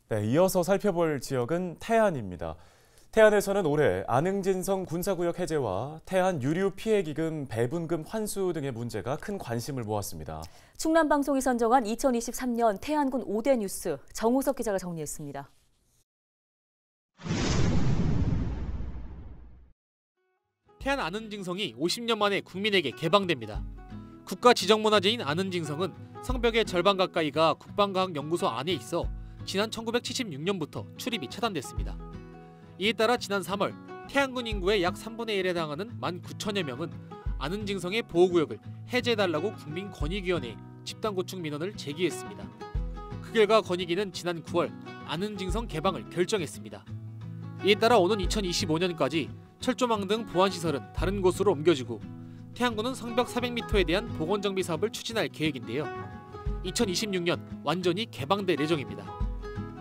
네, 이어서 살펴볼 지역은 태안입니다. 태안에서는 올해 안흥진성 군사구역 해제와 태안 유류 피해 기금 배분금 환수 등의 문제가 큰 관심을 모았습니다. 충남방송이 선정한 2023년 태안군 5대 뉴스 정우석 기자가 정리했습니다. 태안 안흥진성이 50년 만에 국민에게 개방됩니다. 국가지정문화재인 안흥진성은 성벽의 절반 가까이가 국방과학연구소 안에 있어 지난 1976년부터 출입이 차단됐습니다. 이에 따라 지난 3월 태안군 인구의 약 3분의 1에 해당하는 19,000여 명은 안흥진성의 보호구역을 해제해달라고 국민권익위원회에 집단고충 민원을 제기했습니다. 그 결과 권익위는 지난 9월 안흥진성 개방을 결정했습니다. 이에 따라 오는 2025년까지 철조망 등 보안시설은 다른 곳으로 옮겨지고 태안군은 성벽 400m에 대한 복원정비 사업을 추진할 계획인데요. 2026년 완전히 개방될 예정입니다.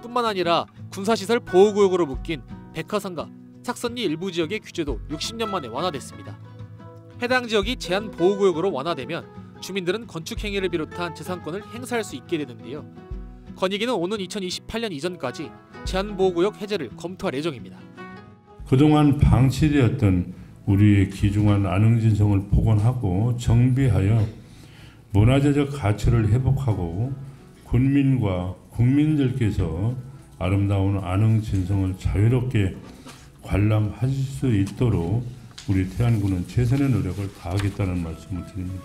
뿐만 아니라 군사시설 보호구역으로 묶인 백화산과 착선리 일부 지역의 규제도 60년 만에 완화됐습니다. 해당 지역이 제한보호구역으로 완화되면 주민들은 건축행위를 비롯한 재산권을 행사할 수 있게 되는데요. 권익위는 오는 2028년 이전까지 제한보호구역 해제를 검토할 예정입니다. 그동안 방치되었던 우리의 귀중한 안흥진성을 복원하고 정비하여 문화재적 가치를 회복하고 군민과 국민들께서 아름다운 안흥진성을 자유롭게 관람하실 수 있도록 우리 태안군은 최선의 노력을 다하겠다는 말씀을 드립니다.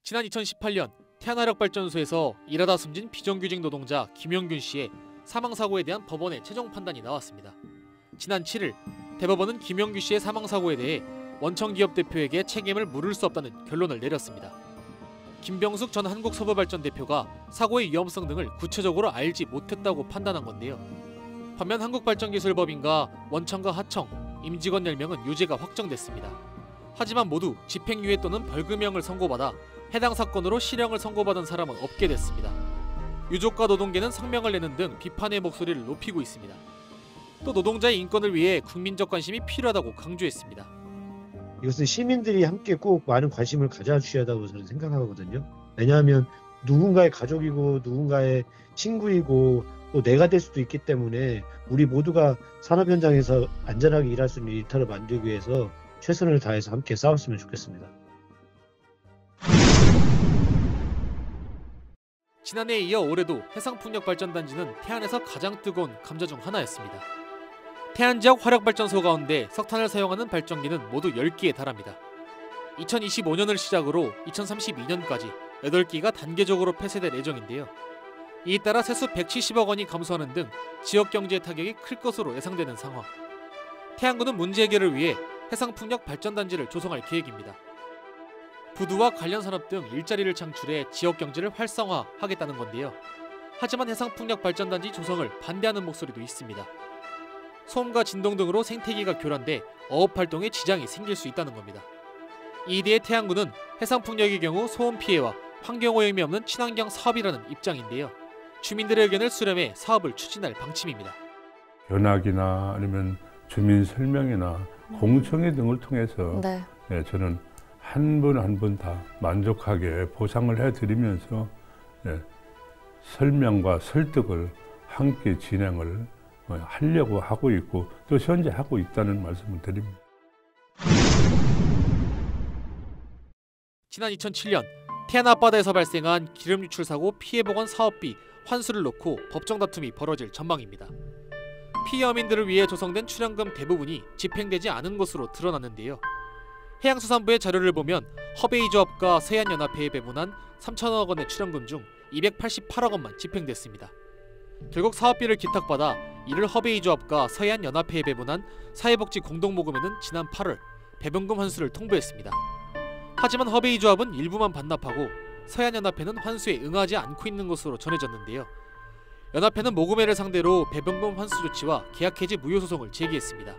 지난 2018년 태안화력발전소에서 일하다 숨진 비정규직 노동자 김영균 씨의 사망사고에 대한 법원의 최종 판단이 나왔습니다. 지난 7일 대법원은 김영균 씨의 사망사고에 대해 원청기업 대표에게 책임을 물을 수 없다는 결론을 내렸습니다. 김병숙 전 한국서부발전 대표가 사고의 위험성 등을 구체적으로 알지 못했다고 판단한 건데요. 반면 한국발전기술법인과 원청과 하청, 임직원 10명은 유죄가 확정됐습니다. 하지만 모두 집행유예 또는 벌금형을 선고받아 해당 사건으로 실형을 선고받은 사람은 없게 됐습니다. 유족과 노동계는 성명을 내는 등 비판의 목소리를 높이고 있습니다. 또 노동자의 인권을 위해 국민적 관심이 필요하다고 강조했습니다. 이것은 시민들이 함께 꼭 많은 관심을 가져주셔야 한다고 저는 생각하거든요. 왜냐하면 누군가의 가족이고 누군가의 친구이고 또 내가 될 수도 있기 때문에 우리 모두가 산업 현장에서 안전하게 일할 수 있는 일터를 만들기 위해서 최선을 다해서 함께 싸웠으면 좋겠습니다. 지난해에 이어 올해도 해상풍력발전단지는 태안에서 가장 뜨거운 감자 중 하나였습니다. 태안 지역 화력발전소 가운데 석탄을 사용하는 발전기는 모두 10기에 달합니다. 2025년을 시작으로 2032년까지 8기가 단계적으로 폐쇄될 예정인데요. 이에 따라 세수 170억 원이 감소하는 등 지역 경제의 타격이 클 것으로 예상되는 상황. 태안군은 문제 해결을 위해 해상풍력 발전단지를 조성할 계획입니다. 부두와 관련 산업 등 일자리를 창출해 지역 경제를 활성화하겠다는 건데요. 하지만 해상풍력 발전단지 조성을 반대하는 목소리도 있습니다. 소음과 진동 등으로 생태계가 교란돼 어업활동에 지장이 생길 수 있다는 겁니다. 이에 대해 태안군은 해상풍력의 경우 소음 피해와 환경오염이 없는 친환경 사업이라는 입장인데요. 주민들의 의견을 수렴해 사업을 추진할 방침입니다. 견학이나 아니면 주민 설명이나 공청회 등을 통해서 저는 한 분 한 분 다 만족하게 보상을 해드리면서 설명과 설득을 함께 진행을 하려고 하고 있고 또 현재 하고 있다는 말씀을 드립니다. 지난 2007년 태안 앞바다에서 발생한 기름 유출 사고 피해 복원 사업비 환수를 놓고 법정 다툼이 벌어질 전망입니다. 피해 어민들을 위해 조성된 출연금 대부분이 집행되지 않은 것으로 드러났는데요. 해양수산부의 자료를 보면 허베이조합과 서해안연합회에 배분한 3천억 원의 출연금 중 288억 원만 집행됐습니다. 결국 사업비를 기탁받아 이를 허베이조합과 서해안연합회에 배분한 사회복지 공동모금회는 지난 8월 배분금 환수를 통보했습니다. 하지만 허베이조합은 일부만 반납하고 서해안연합회는 환수에 응하지 않고 있는 것으로 전해졌는데요. 연합회는 모금회를 상대로 배분금 환수 조치와 계약 해지 무효 소송을 제기했습니다.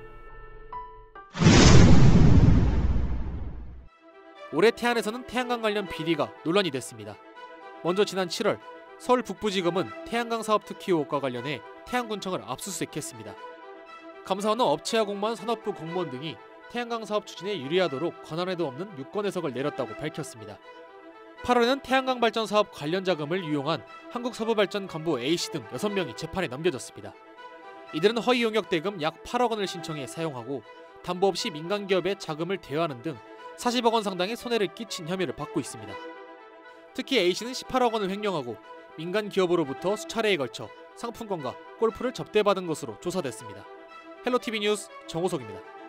올해 태안에서는 태양광 관련 비리가 논란이 됐습니다. 먼저 지난 7월 서울 북부지검은 태양광 사업 특혜 의혹과 관련해 태안군청을 압수수색했습니다. 감사원은 업체와 공무원, 산업부 공무원 등이 태양광 사업 추진에 유리하도록 권한에도 없는 유권 해석을 내렸다고 밝혔습니다. 8월에는 태양광 발전 사업 관련 자금을 유용한 한국서부발전 간부 A씨 등 6명이 재판에 넘겨졌습니다. 이들은 허위 용역 대금 약 8억 원을 신청해 사용하고 담보 없이 민간 기업에 자금을 대여하는 등 40억 원 상당의 손해를 끼친 혐의를 받고 있습니다. 특히 A씨는 18억 원을 횡령하고 민간 기업으로부터 수차례에 걸쳐 상품권과 골프를 접대받은 것으로 조사됐습니다. 헬로티비 뉴스 정호석입니다.